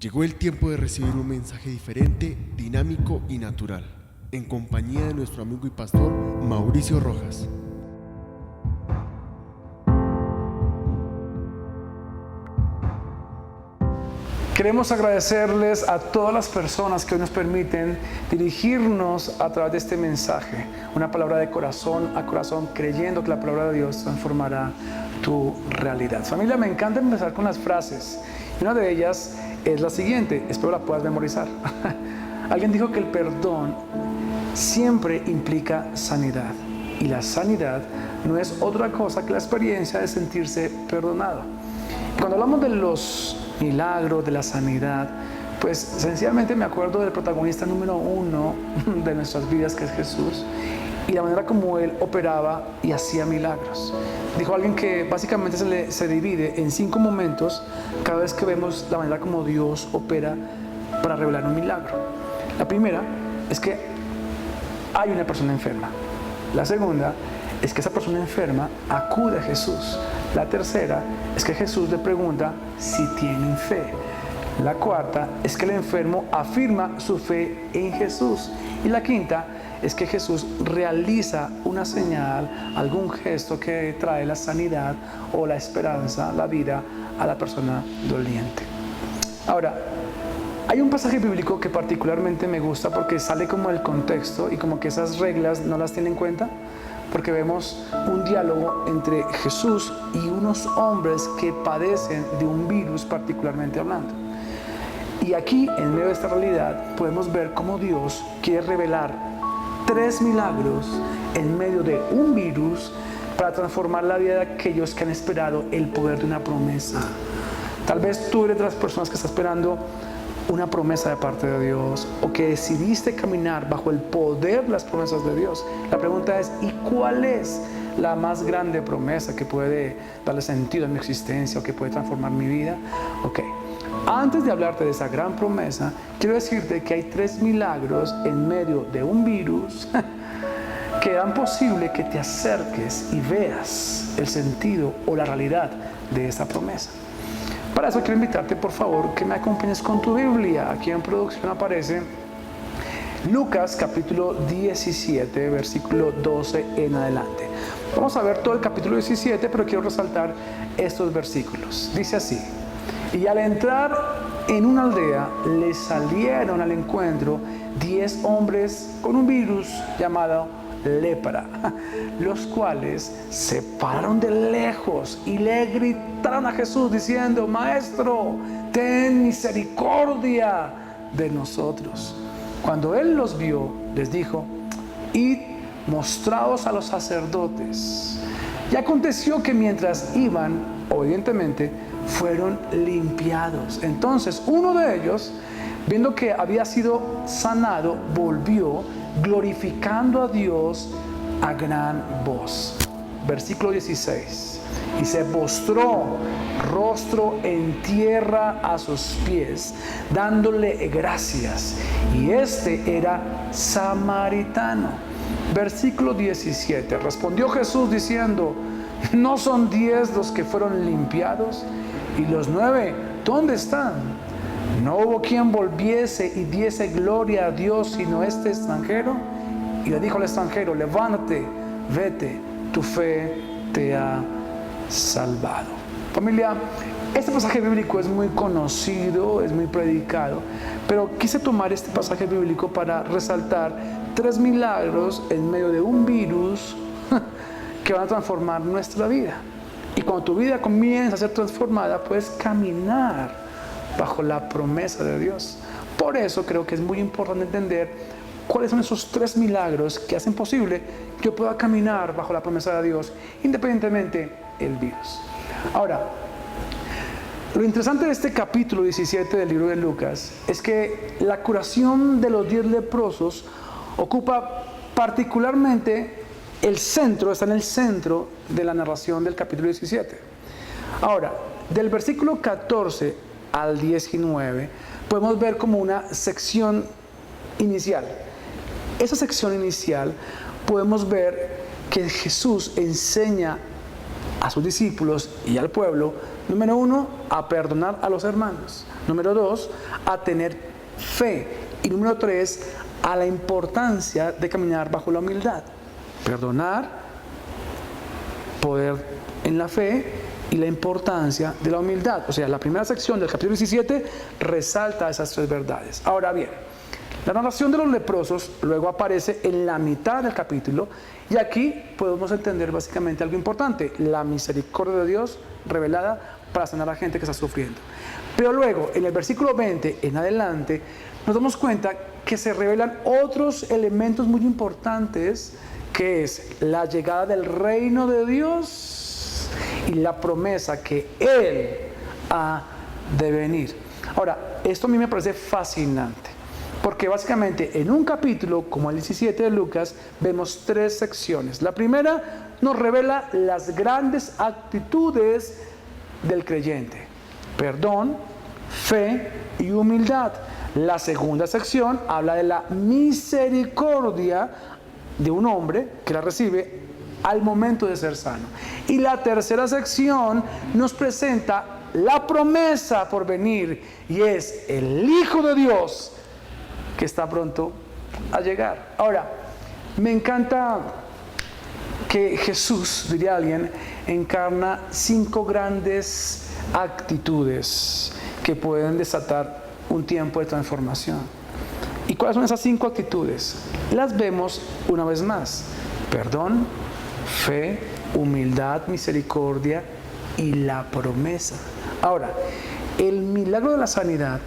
Llegó el tiempo de recibir un mensaje diferente, dinámico y natural, en compañía de nuestro amigo y pastor Mauricio Rojas. Queremos agradecerles a todas las personas que hoy nos permiten dirigirnos a través de este mensaje, una palabra de corazón a corazón, creyendo que la palabra de Dios transformará tu realidad. Familia, me encanta empezar con las frases. Una de ellas es la siguiente, espero la puedas memorizar. Alguien dijo que el perdón siempre implica sanidad, y la sanidad no es otra cosa que la experiencia de sentirse perdonado. Cuando hablamos de los milagros, de la sanidad, pues sencillamente me acuerdo del protagonista número uno de nuestras vidas, que es Jesús, y la manera como Él operaba y hacía milagros. Dijo alguien que básicamente se divide en 5 momentos cada vez que vemos la manera como Dios opera para revelar un milagro. La primera es que hay una persona enferma. La segunda es que esa persona enferma acude a Jesús. La tercera es que Jesús le pregunta si tienen fe. La cuarta es que el enfermo afirma su fe en Jesús. Y la quinta es que Jesús realiza una señal, algún gesto que trae la sanidad o la esperanza, la vida a la persona doliente. Ahora, hay un pasaje bíblico que particularmente me gusta porque sale como del contexto y como que esas reglas no las tiene en cuenta, porque vemos un diálogo entre Jesús y unos hombres que padecen de un virus, particularmente hablando. Y aquí, en medio de esta realidad, podemos ver cómo Dios quiere revelar 3 milagros en medio de un virus para transformar la vida de aquellos que han esperado el poder de una promesa. Tal vez tú eres de las personas que está esperando una promesa de parte de Dios, o que decidiste caminar bajo el poder de las promesas de Dios. La pregunta es, ¿y cuál es la más grande promesa que puede darle sentido a mi existencia o que puede transformar mi vida? Ok, antes de hablarte de esa gran promesa, quiero decirte que hay 3 milagros en medio de un virus que harán posible que te acerques y veas el sentido o la realidad de esa promesa. Para eso quiero invitarte, por favor, que me acompañes con tu Biblia. Aquí en producción aparece Lucas capítulo 17, versículo 12 en adelante. Vamos a ver todo el capítulo 17, pero quiero resaltar estos versículos. Dice así: y al entrar en una aldea, le salieron al encuentro 10 hombres con un virus llamado lepra, los cuales se pararon de lejos y le gritaron a Jesús diciendo: Maestro, ten misericordia de nosotros. Cuando él los vio, les dijo: id, mostraos a los sacerdotes. Y aconteció que mientras iban, obedientemente, fueron limpiados. Entonces uno de ellos, viendo que había sido sanado, volvió glorificando a Dios a gran voz. Versículo 16: y se postró rostro en tierra a sus pies, dándole gracias. Y este era samaritano. Versículo 17: respondió Jesús diciendo: ¿no son 10 los que fueron limpiados? ¿Y los 9 dónde están? ¿No hubo quien volviese y diese gloria a Dios sino este extranjero? Y le dijo al extranjero: levántate, vete, tu fe te ha salvado. Familia, este pasaje bíblico es muy conocido, es muy predicado, pero quise tomar este pasaje bíblico para resaltar 3 milagros en medio de un virus que van a transformar nuestra vida. Y cuando tu vida comienza a ser transformada, puedes caminar bajo la promesa de Dios. Por eso creo que es muy importante entender cuáles son esos 3 milagros que hacen posible que yo pueda caminar bajo la promesa de Dios, independientemente del virus. Ahora, lo interesante de este capítulo 17 del libro de Lucas es que la curación de los 10 leprosos ocupa particularmente el centro, está en el centro de la narración del capítulo 17. Ahora, del versículo 14 al 19, podemos ver como una sección inicial. Esa sección inicial podemos ver que Jesús enseña a sus discípulos y al pueblo, número 1, a perdonar a los hermanos. Número 2, a tener fe. Y número 3, a la importancia de caminar bajo la humildad. Perdonar, poder en la fe y la importancia de la humildad. O sea, la primera sección del capítulo 17 resalta esas 3 verdades. Ahora bien, la narración de los leprosos luego aparece en la mitad del capítulo y aquí podemos entender básicamente algo importante: la misericordia de Dios revelada para sanar a gente que está sufriendo. Pero luego, en el versículo 20 en adelante, nos damos cuenta que se revelan otros elementos muy importantes, que es la llegada del reino de Dios y la promesa que Él ha de venir. Ahora, esto a mí me parece fascinante, porque básicamente en un capítulo como el 17 de Lucas vemos 3 secciones. La primera nos revela las grandes actitudes del creyente: perdón, fe y humildad. La segunda sección habla de la misericordia de un hombre que la recibe al momento de ser sano. Y la tercera sección nos presenta la promesa por venir, y es el Hijo de Dios que está pronto a llegar. Ahora, me encanta que Jesús, diría alguien, encarna 5 grandes actitudes que pueden desatar un tiempo de transformación. ¿Y cuáles son esas 5 actitudes? Las vemos una vez más: perdón, fe, humildad, misericordia y la promesa. Ahora, el milagro de la sanidad,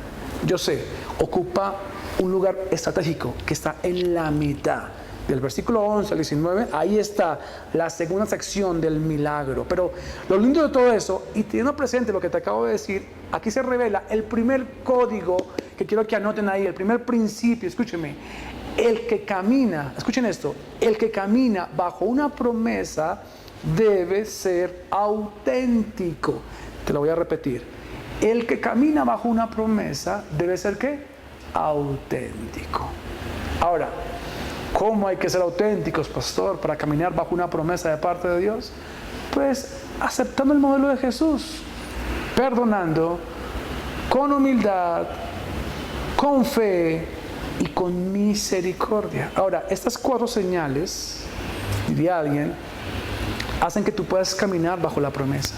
yo sé, ocupa un lugar estratégico que está en la mitad. Del versículo 11 al 19, ahí está la segunda sección del milagro. Pero lo lindo de todo eso, y teniendo presente lo que te acabo de decir, aquí se revela el primer código que quiero que anoten ahí, el primer principio. Escúchenme: el que camina, escuchen esto, el que camina bajo una promesa debe ser auténtico. Te lo voy a repetir: el que camina bajo una promesa debe ser ¿qué? Auténtico. Ahora, ¿cómo hay que ser auténticos, pastor, para caminar bajo una promesa de parte de Dios? Pues aceptando el modelo de Jesús, perdonando, con humildad, con fe y con misericordia. Ahora, estas 4 señales, diría alguien, hacen que tú puedas caminar bajo la promesa.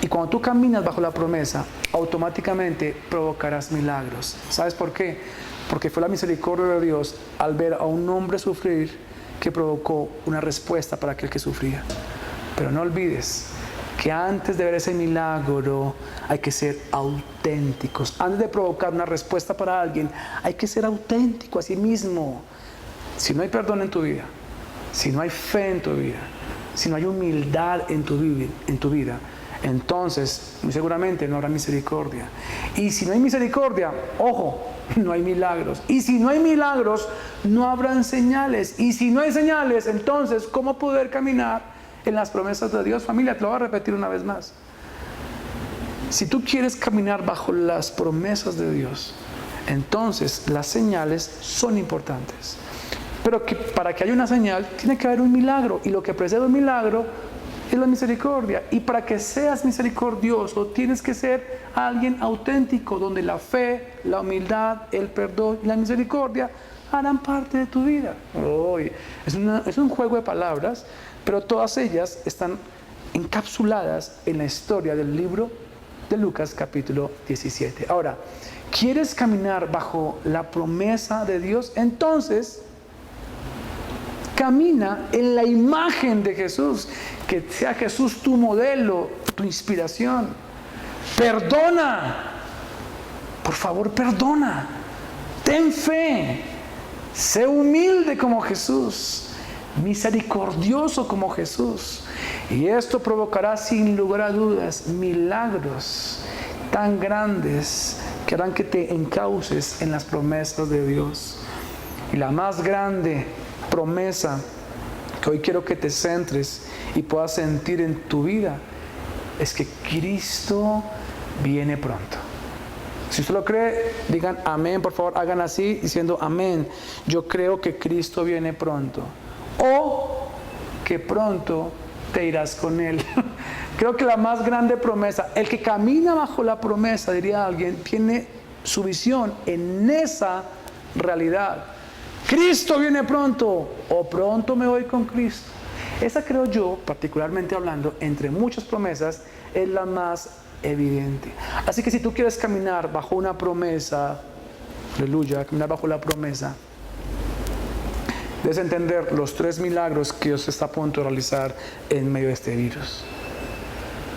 Y cuando tú caminas bajo la promesa, automáticamente provocarás milagros. ¿Sabes por qué? Porque fue la misericordia de Dios al ver a un hombre sufrir que provocó una respuesta para aquel que sufría. Pero no olvides que antes de ver ese milagro hay que ser auténticos. Antes de provocar una respuesta para alguien, hay que ser auténtico a sí mismo. Si no hay perdón en tu vida, si no hay fe en tu vida, si no hay humildad en tu vida, entonces muy seguramente no habrá misericordia. Y si no hay misericordia, ojo, no hay milagros. Y si no hay milagros, no habrán señales. Y si no hay señales, entonces ¿cómo poder caminar en las promesas de Dios? Familia, te lo voy a repetir una vez más. Si tú quieres caminar bajo las promesas de Dios, entonces las señales son importantes. Pero para que haya una señal, tiene que haber un milagro. Y lo que precede un milagro es la misericordia. Y para que seas misericordioso, tienes que ser alguien auténtico, donde la fe, la humildad, el perdón y la misericordia harán parte de tu vida. Es un juego de palabras, pero todas ellas están encapsuladas en la historia del libro de Lucas capítulo 17. Ahora, ¿quieres caminar bajo la promesa de Dios? Entonces, camina en la imagen de Jesús. Que sea Jesús tu modelo, tu inspiración. Perdona. Por favor, perdona. Ten fe. Sé humilde como Jesús. Misericordioso como Jesús. Y esto provocará sin lugar a dudas milagros tan grandes que harán que te encauces en las promesas de Dios. Y la más grande promesa que hoy quiero que te centres y puedas sentir en tu vida es que Cristo viene pronto. Si usted lo cree, digan amén, por favor, hagan así diciendo amén. Yo creo que Cristo viene pronto, o que pronto te irás con Él. Creo que la más grande promesa, el que camina bajo la promesa, diría alguien, tiene su visión en esa realidad. Cristo viene pronto, o pronto me voy con Cristo. Esa, creo yo, particularmente hablando, entre muchas promesas, es la más evidente. Así que si tú quieres caminar bajo una promesa, aleluya, caminar bajo la promesa, debes entender los 3 milagros que Dios está a punto de realizar en medio de este virus.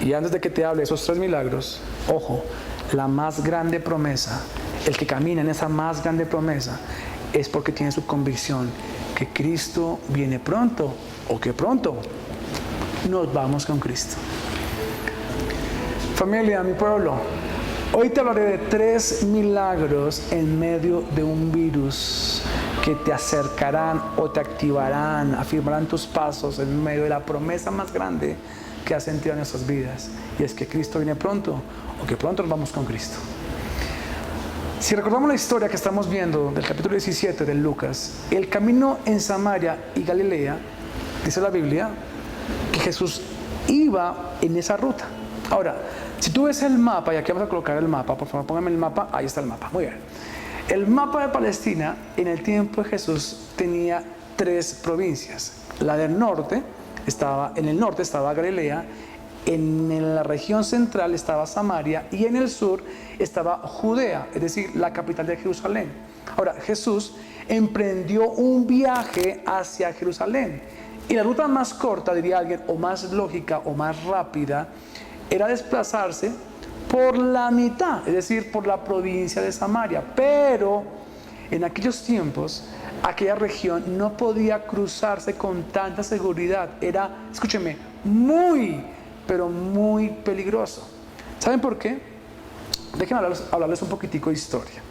Y antes de que te hable de esos 3 milagros, ojo, la más grande promesa, el que camina en esa más grande promesa, es porque tiene su convicción que Cristo viene pronto, o que pronto nos vamos con Cristo. Familia, mi pueblo, hoy te hablaré de 3 milagros en medio de un virus que te acercarán o te activarán, afirmarán tus pasos en medio de la promesa más grande que ha sentido en nuestras vidas, y es que Cristo viene pronto, o que pronto nos vamos con Cristo. Si recordamos la historia que estamos viendo del capítulo 17 de Lucas, el camino en Samaria y Galilea, dice la Biblia, que Jesús iba en esa ruta. Ahora, si tú ves el mapa, y aquí vamos a colocar el mapa, por favor, póngame el mapa, ahí está el mapa, muy bien. El mapa de Palestina, en el tiempo de Jesús, tenía 3 provincias. La del norte, en el norte estaba Galilea, en la región central estaba Samaria, y en el sur estaba Judea, es decir, la capital de Jerusalén. Ahora, Jesús emprendió un viaje hacia Jerusalén, y la ruta más corta, diría alguien, o más lógica o más rápida, era desplazarse por la mitad, es decir, por la provincia de Samaria. Pero en aquellos tiempos, aquella región no podía cruzarse con tanta seguridad. Era, escúcheme, muy, pero muy peligroso. ¿Saben por qué? Déjenme hablarles un poquitico de historia.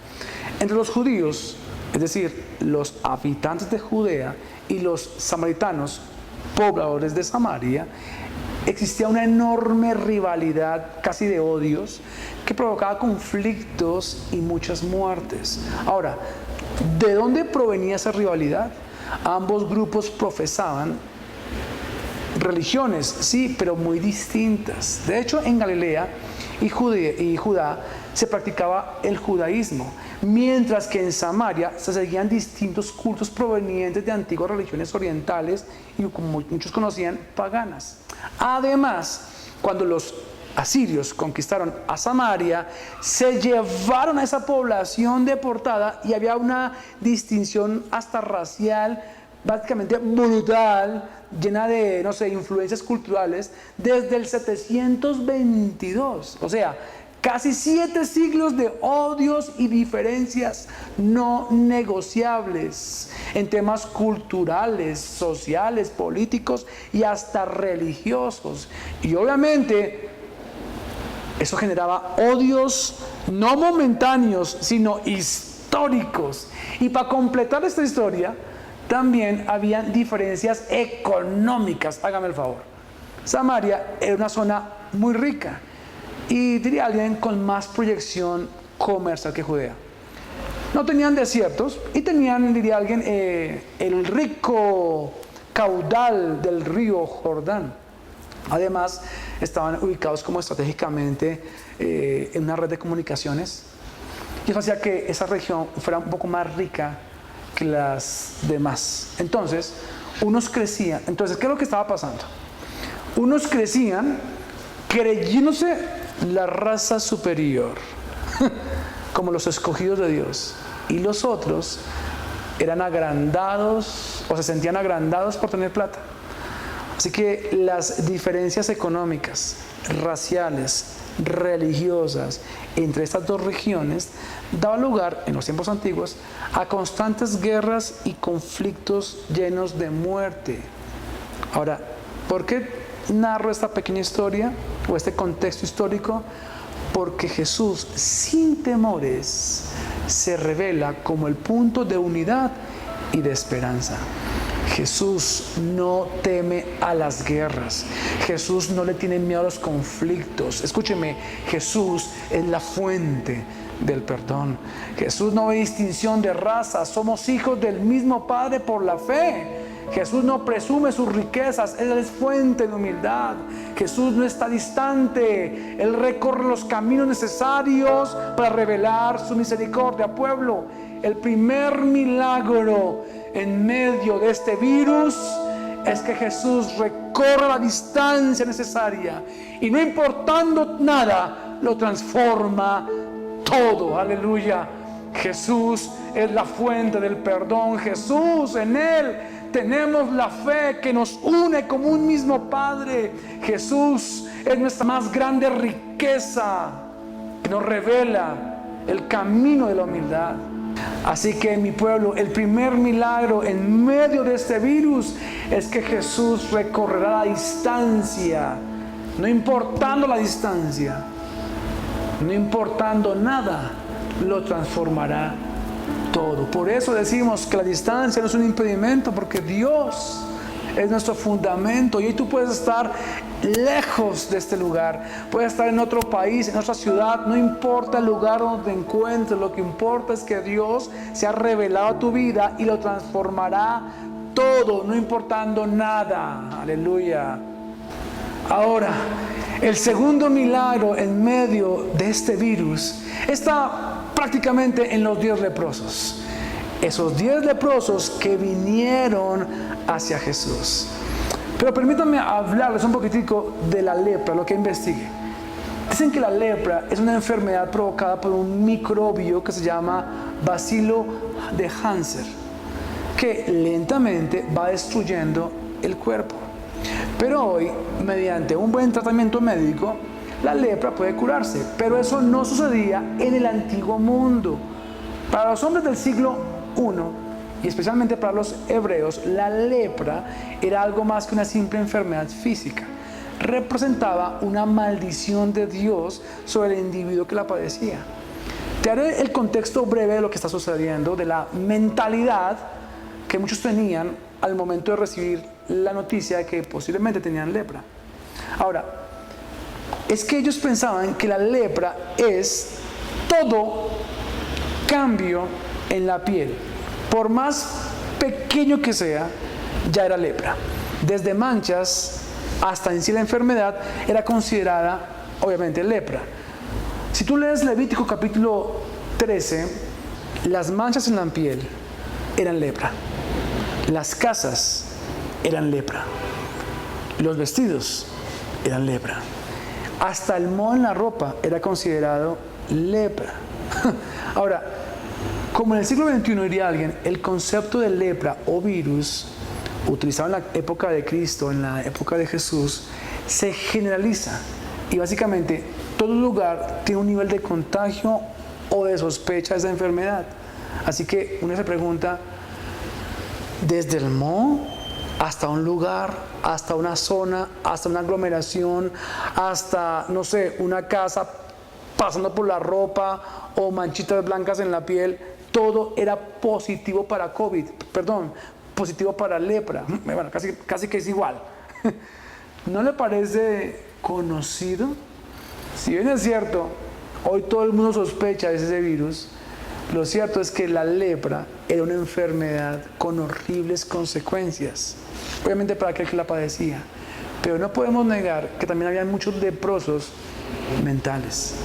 Entre los judíos, es decir, los habitantes de Judea y los samaritanos, pobladores de Samaria, existía una enorme rivalidad, casi de odios, que provocaba conflictos y muchas muertes. Ahora, ¿de dónde provenía esa rivalidad? Ambos grupos profesaban religiones, sí, pero muy distintas. De hecho, en Galilea y Judá se practicaba el judaísmo, mientras que en Samaria se seguían distintos cultos provenientes de antiguas religiones orientales y, como muchos conocían, paganas. Además, cuando los asirios conquistaron a Samaria, se llevaron a esa población deportada, y había una distinción hasta racial básicamente brutal, llena de, no sé, influencias culturales desde el 722. O sea, casi 7 siglos de odios y diferencias no negociables en temas culturales, sociales, políticos y hasta religiosos. Y obviamente eso generaba odios no momentáneos, sino históricos. Y para completar esta historia, también habían diferencias económicas. Hágame el favor. Samaria era una zona muy rica, y diría alguien con más proyección comercial que Judea. No tenían desiertos, y tenían, diría alguien, el rico caudal del río Jordán. Además, estaban ubicados como estratégicamente en una red de comunicaciones, y eso hacía que esa región fuera un poco más rica que las demás. Entonces, ¿qué es lo que estaba pasando? Unos crecían creyéndose la raza superior, como los escogidos de Dios, y los otros eran agrandados, o se sentían agrandados por tener plata. Así que las diferencias económicas, raciales, religiosas entre estas dos regiones daba lugar, en los tiempos antiguos, a constantes guerras y conflictos llenos de muerte. Ahora, ¿por qué narro esta pequeña historia o este contexto histórico? Porque Jesús, sin temores, se revela como el punto de unidad y de esperanza. Jesús no teme a las guerras. Jesús no le tiene miedo a los conflictos. Escúcheme, Jesús es la fuente del perdón. Jesús no ve distinción de raza. Somos hijos del mismo Padre por la fe. Jesús no presume sus riquezas, Él es fuente de humildad. Jesús no está distante, Él recorre los caminos necesarios para revelar su misericordia. Pueblo, el primer milagro en medio de este virus es que Jesús recorre la distancia necesaria y no importando nada, lo transforma todo. Aleluya. Jesús es la fuente del perdón. Jesús, en Él tenemos la fe que nos une como un mismo Padre. Jesús es nuestra más grande riqueza, que nos revela el camino de la humildad. Así que, mi pueblo, el primer milagro en medio de este virus es que Jesús recorrerá la distancia, no importando la distancia, no importando nada, lo transformará todo. Por eso decimos que la distancia no es un impedimento, porque Dios es nuestro fundamento. Y hoy tú puedes estar lejos de este lugar, puedes estar en otro país, en otra ciudad, no importa el lugar donde te encuentres, lo que importa es que Dios se ha revelado a tu vida y lo transformará todo, no importando nada. Aleluya. Ahora, el segundo milagro en medio de este virus está prácticamente en los 10 leprosos. Esos 10 leprosos que vinieron hacia Jesús. Pero permítanme hablarles un poquitico de la lepra, lo que investigué. Dicen que la lepra es una enfermedad provocada por un microbio que se llama bacilo de Hanser, que lentamente va destruyendo el cuerpo. Pero hoy, mediante un buen tratamiento médico, la lepra puede curarse. Pero eso no sucedía en el antiguo mundo. Para los hombres del siglo I, y especialmente para los hebreos, la lepra era algo más que una simple enfermedad física. Representaba una maldición de Dios sobre el individuo que la padecía. Te haré el contexto breve de lo que está sucediendo, de la mentalidad que muchos tenían al momento de recibir la noticia de que posiblemente tenían lepra. Ahora, es que ellos pensaban que la lepra es todo cambio en la piel. Por más pequeño que sea, ya era lepra. Desde manchas hasta en sí la enfermedad era considerada, obviamente, lepra. Si tú lees Levítico capítulo 13, las manchas en la piel eran lepra. Las casas eran lepra. Los vestidos eran lepra. Hasta el moho en la ropa era considerado lepra. Ahora, como en el siglo XXI diría alguien, el concepto de lepra o virus, utilizado en la época de Cristo, en la época de Jesús, se generaliza. Y básicamente, todo lugar tiene un nivel de contagio o de sospecha de esa enfermedad. Así que uno se pregunta, desde el moho hasta un lugar, hasta una zona, hasta una aglomeración, hasta, no sé, una casa, pasando por la ropa o manchitas blancas en la piel, todo era positivo para positivo para lepra. Bueno, casi que es igual. ¿No le parece conocido? Si bien es cierto, hoy todo el mundo sospecha de ese virus, lo cierto es que la lepra era una enfermedad con horribles consecuencias, obviamente para aquel que la padecía. Pero no podemos negar que también había muchos leprosos mentales.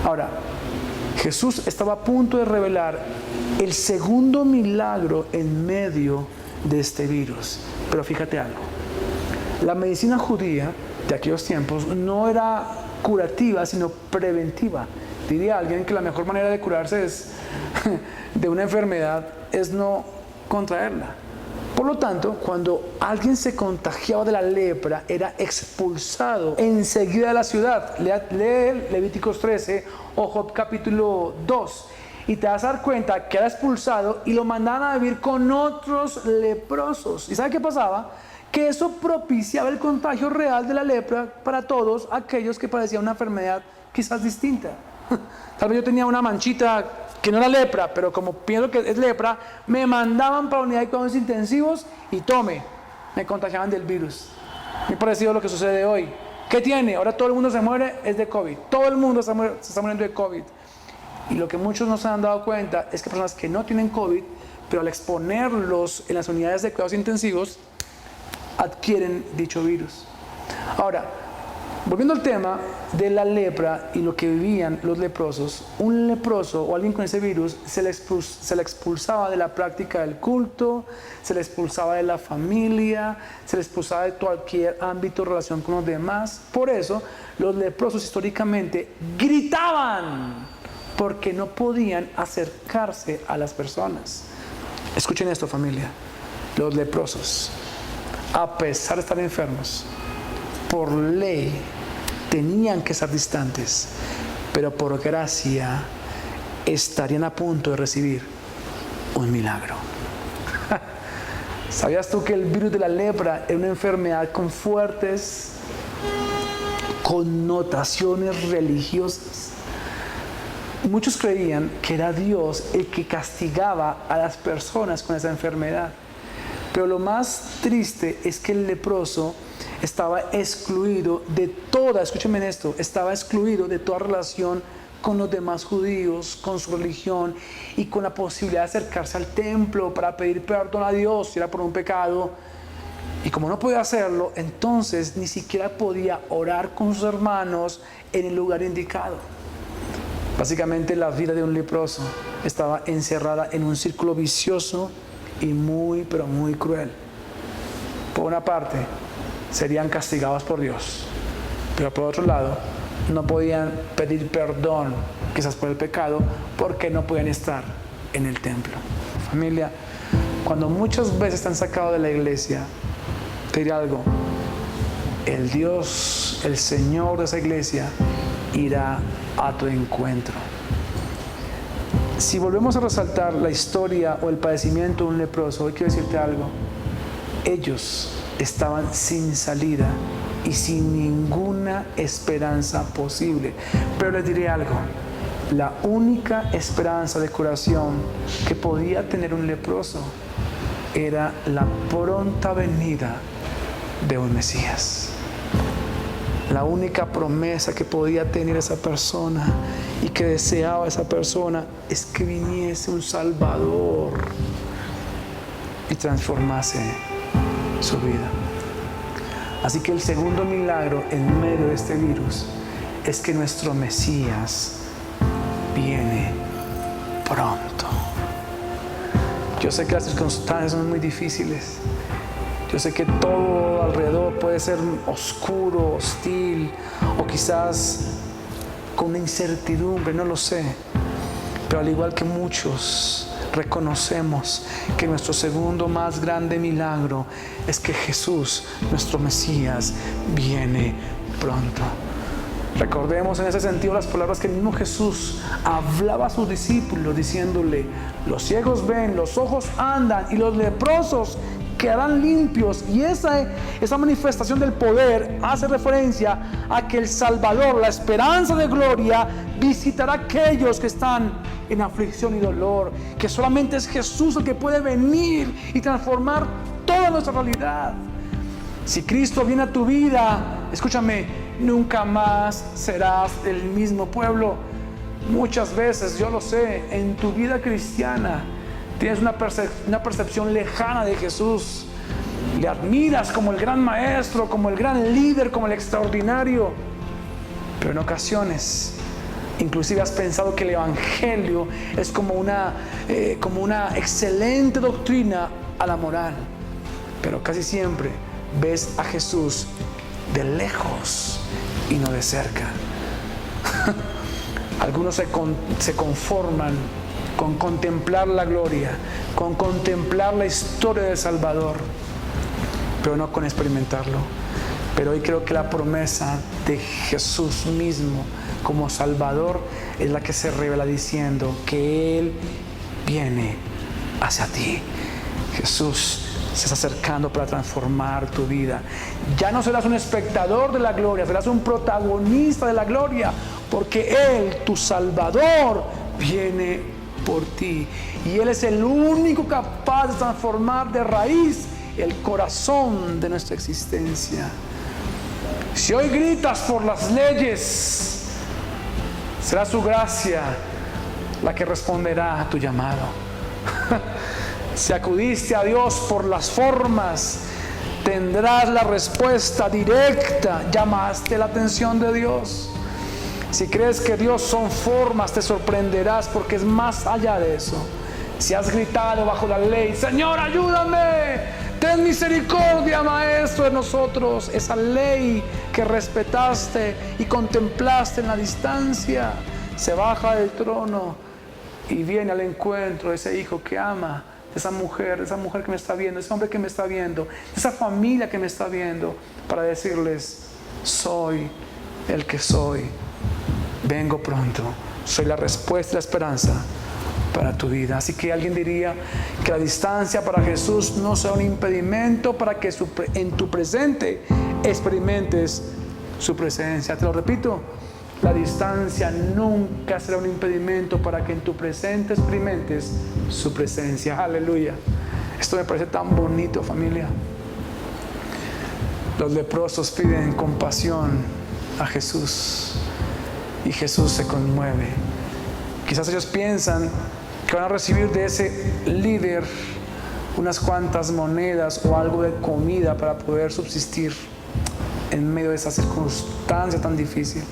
Ahora, Jesús estaba a punto de revelar el segundo milagro en medio de este virus. Pero fíjate algo, la medicina judía de aquellos tiempos no era curativa, sino preventiva. Diría alguien que la mejor manera de curarse de una enfermedad es no contraerla. Por lo tanto, cuando alguien se contagiaba de la lepra, era expulsado enseguida de la ciudad. Lee Levíticos 13 o Job capítulo 2 y te vas a dar cuenta que era expulsado y lo mandaban a vivir con otros leprosos. ¿Y sabe qué pasaba? Que eso propiciaba el contagio real de la lepra para todos aquellos que padecían una enfermedad quizás distinta. Tal vez yo tenía una manchita que no era lepra, pero como pienso que es lepra, me mandaban para la unidad de cuidados intensivos y me contagiaban del virus. Muy parecido a lo que sucede hoy. ¿Qué tiene? Ahora todo el mundo se muere, es de COVID. Todo el mundo se está muriendo de COVID. Y lo que muchos no se han dado cuenta es que personas que no tienen COVID, pero al exponerlos en las unidades de cuidados intensivos, adquieren dicho virus. Ahora, volviendo al tema de la lepra y lo que vivían los leprosos, un leproso o alguien con ese virus se le expulsaba de la práctica del culto, se le expulsaba de la familia, se le expulsaba de cualquier ámbito de relación con los demás. Por eso, los leprosos históricamente gritaban porque no podían acercarse a las personas. Escuchen esto, familia. Los leprosos, a pesar de estar enfermos, por ley tenían que estar distantes, pero por gracia estarían a punto de recibir un milagro. ¿Sabías tú que el virus de la lepra era una enfermedad con fuertes connotaciones religiosas? Muchos creían que era Dios el que castigaba a las personas con esa enfermedad. Pero lo más triste es que el leproso estaba excluido de toda, escúchenme esto, estaba excluido de toda relación con los demás judíos, con su religión y con la posibilidad de acercarse al templo para pedir perdón a Dios si era por un pecado. Y como no podía hacerlo, entonces ni siquiera podía orar con sus hermanos en el lugar indicado. Básicamente la vida de un leproso estaba encerrada en un círculo vicioso y muy, pero muy cruel. Por una parte, serían castigados por Dios, pero por otro lado, no podían pedir perdón, quizás por el pecado, porque no podían estar en el templo. Familia, cuando muchas veces están sacados de la iglesia, te diré algo, el Dios, el Señor de esa iglesia, irá a tu encuentro. Si volvemos a resaltar la historia o el padecimiento de un leproso, hoy quiero decirte algo. Ellos estaban sin salida y sin ninguna esperanza posible. Pero les diré algo. La única esperanza de curación que podía tener un leproso era la pronta venida de un Mesías. La única promesa que podía tener esa persona y que deseaba esa persona es que viniese un Salvador y transformase su vida. Así que el segundo milagro en medio de este virus es que nuestro Mesías viene pronto. Yo sé que las circunstancias son muy difíciles. Yo sé que todo alrededor puede ser oscuro, hostil o quizás con una incertidumbre, no lo sé. Pero al igual que muchos, reconocemos que nuestro segundo más grande milagro es que Jesús, nuestro Mesías, viene pronto. Recordemos en ese sentido las palabras que el mismo Jesús hablaba a sus discípulos diciéndole: los ciegos ven, los ojos andan y los leprosos quedarán limpios. Y esa manifestación del poder hace referencia a que el Salvador, la esperanza de gloria, visitará a aquellos que están en aflicción y dolor, que solamente es Jesús el que puede venir y transformar toda nuestra realidad. Si Cristo viene a tu vida, escúchame, nunca más serás el mismo. Pueblo, muchas veces, yo lo sé, en tu vida cristiana tienes una percepción lejana de Jesús. Le admiras como el gran maestro, como el gran líder, como el extraordinario. Pero en ocasiones, inclusive has pensado que el Evangelio es como una excelente doctrina a la moral. Pero casi siempre ves a Jesús de lejos y no de cerca. Algunos se conforman con contemplar la gloria, con contemplar la historia del Salvador, pero no con experimentarlo. Pero hoy creo que la promesa de Jesús mismo como Salvador es la que se revela diciendo que Él viene hacia ti. Jesús se está acercando para transformar tu vida. Ya no serás un espectador de la gloria, serás un protagonista de la gloria, porque Él, tu Salvador, viene por ti. Y Él es el único capaz de transformar de raíz el corazón de nuestra existencia. Si hoy gritas por las leyes, será su gracia la que responderá a tu llamado. Si acudiste a Dios por las formas, tendrás la respuesta directa. Llamaste la atención de Dios. Si crees que Dios son formas, te sorprenderás porque es más allá de eso. Si has gritado bajo la ley, Señor, ayúdame, ten misericordia, Maestro, de nosotros, esa ley que respetaste y contemplaste en la distancia, se baja del trono y viene al encuentro de ese hijo que ama, de esa mujer que me está viendo, ese hombre que me está viendo, de esa familia que me está viendo, para decirles: soy el que soy, vengo pronto, soy la respuesta y la esperanza para tu vida. Así que alguien diría que la distancia para Jesús no sea un impedimento para que en tu presente experimentes su presencia. Te lo repito, la distancia nunca será un impedimento para que en tu presente experimentes su presencia. Aleluya. Esto me parece tan bonito, familia. Los leprosos piden compasión a Jesús y Jesús se conmueve. Quizás ellos piensan que van a recibir de ese líder unas cuantas monedas o algo de comida para poder subsistir en medio de esa circunstancia tan difícil.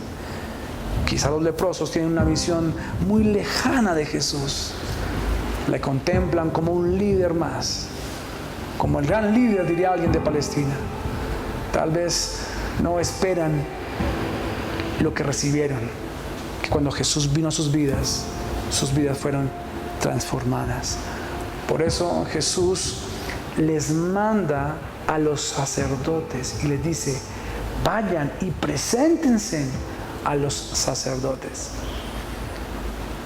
Quizás los leprosos tienen una visión muy lejana de Jesús. Le contemplan como un líder más, como el gran líder, diría alguien de Palestina. Tal vez no esperan lo que recibieron, que cuando Jesús vino a sus vidas fueron transformadas. Por eso Jesús les manda a los sacerdotes y les dice: vayan y preséntense a los sacerdotes.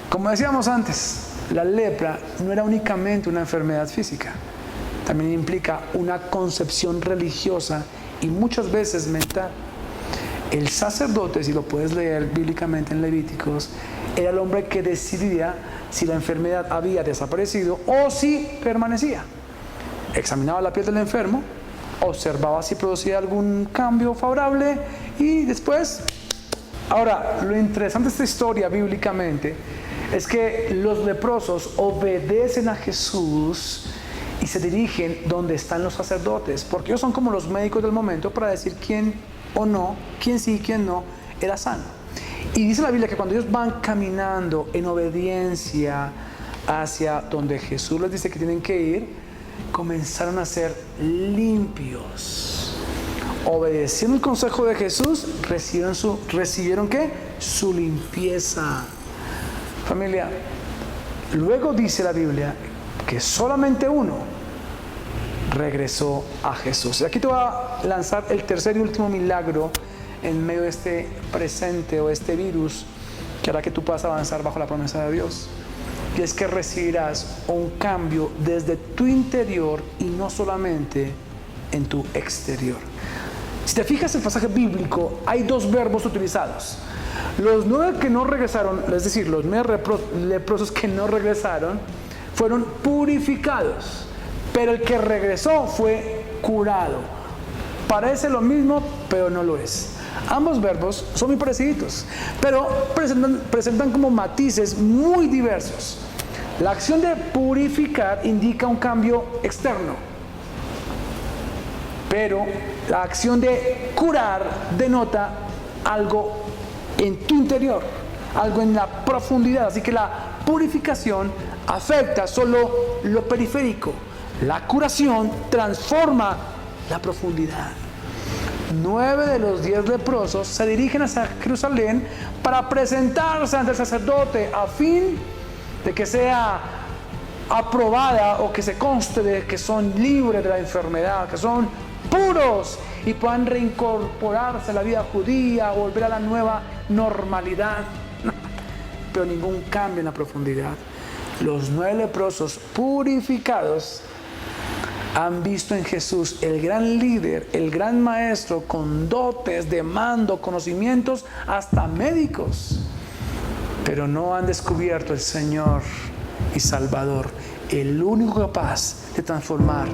Como decíamos antes, la lepra no era únicamente una enfermedad física, también implica una concepción religiosa y muchas veces mental. El sacerdote, si lo puedes leer bíblicamente en Levíticos, era el hombre que decidía si la enfermedad había desaparecido o si permanecía. Examinaba la piel del enfermo, observaba si producía algún cambio favorable y después... Ahora, lo interesante de esta historia bíblicamente es que los leprosos obedecen a Jesús y se dirigen donde están los sacerdotes, porque ellos son como los médicos del momento para decir quién o no, quién sí y quién no era sano. Y dice la Biblia que cuando ellos van caminando en obediencia hacia donde Jesús les dice que tienen que ir, comenzaron a ser limpios. Obedeciendo el consejo de Jesús, recibieron ¿qué? Su limpieza. Familia, luego dice la Biblia que solamente uno regresó a Jesús. Y aquí te voy a lanzar el tercer y último milagro en medio de este presente o este virus que hará que tú puedas avanzar bajo la promesa de Dios. Y es que recibirás un cambio desde tu interior y no solamente en tu exterior. Si te fijas en el pasaje bíblico, hay dos verbos utilizados. Los 9 que no regresaron, es decir, los 9 leprosos que no regresaron, fueron purificados, pero el que regresó fue curado. Parece lo mismo, pero no lo es. Ambos verbos son muy parecidos, pero presentan como matices muy diversos. La acción de purificar indica un cambio externo, pero la acción de curar denota algo en tu interior, algo en la profundidad. Así que la purificación afecta solo lo periférico. La curación transforma la profundidad. 9 de los 10 leprosos se dirigen hacia Jerusalén para presentarse ante el sacerdote a fin de que sea aprobada o que se conste de que son libres de la enfermedad, que son puros y puedan reincorporarse a la vida judía, volver a la nueva normalidad. Pero ningún cambio en la profundidad. Los 9 leprosos purificados han visto en Jesús el gran líder, el gran maestro, con dotes de mando, conocimientos, hasta médicos. Pero no han descubierto el Señor y Salvador, el único capaz de transformar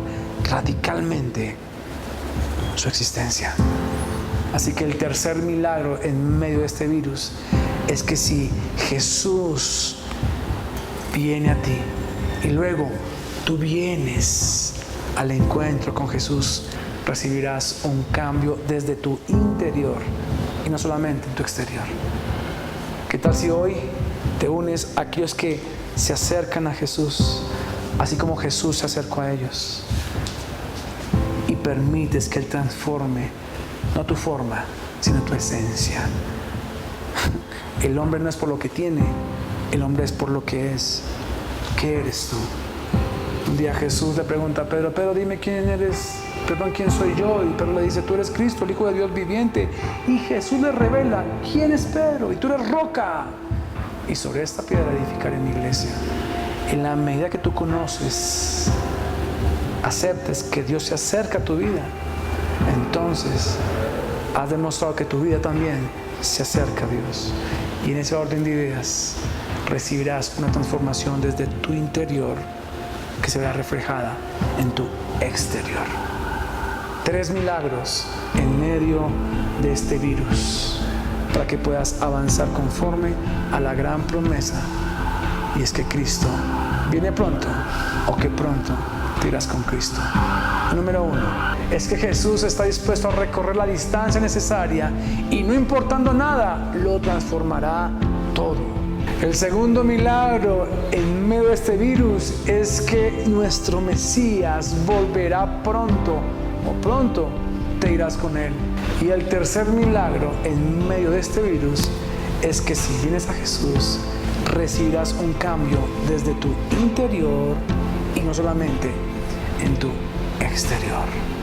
radicalmente su existencia. Así que el tercer milagro en medio de este virus es que si Jesús viene a ti y luego tú vienes al encuentro con Jesús, recibirás un cambio desde tu interior y no solamente en tu exterior. ¿Qué tal si hoy te unes a aquellos que se acercan a Jesús, así como Jesús se acercó a ellos, y permites que Él transforme no tu forma, sino tu esencia? El hombre no es por lo que tiene, el hombre es por lo que es. ¿Qué eres tú? Un día Jesús le pregunta a Pedro: Pedro, dime quién eres, quién soy yo. Y Pedro le dice: tú eres Cristo, el Hijo de Dios viviente. Y Jesús le revela: ¿quién es Pedro? Y tú eres roca. Y sobre esta piedra edificaré mi iglesia. En la medida que tú conoces, aceptes que Dios se acerca a tu vida, entonces has demostrado que tu vida también se acerca a Dios. Y en ese orden de ideas recibirás una transformación desde tu interior que se verá reflejada en tu exterior. 3 milagros en medio de este virus para que puedas avanzar conforme a la gran promesa, y es que Cristo viene pronto, o que pronto te irás con Cristo. Número 1 es que Jesús está dispuesto a recorrer la distancia necesaria y, no importando nada, lo transformará todo. El segundo milagro en medio de este virus es que nuestro Mesías volverá pronto, o pronto te irás con Él. Y el tercer milagro en medio de este virus es que si vienes a Jesús, recibirás un cambio desde tu interior y no solamente en tu exterior.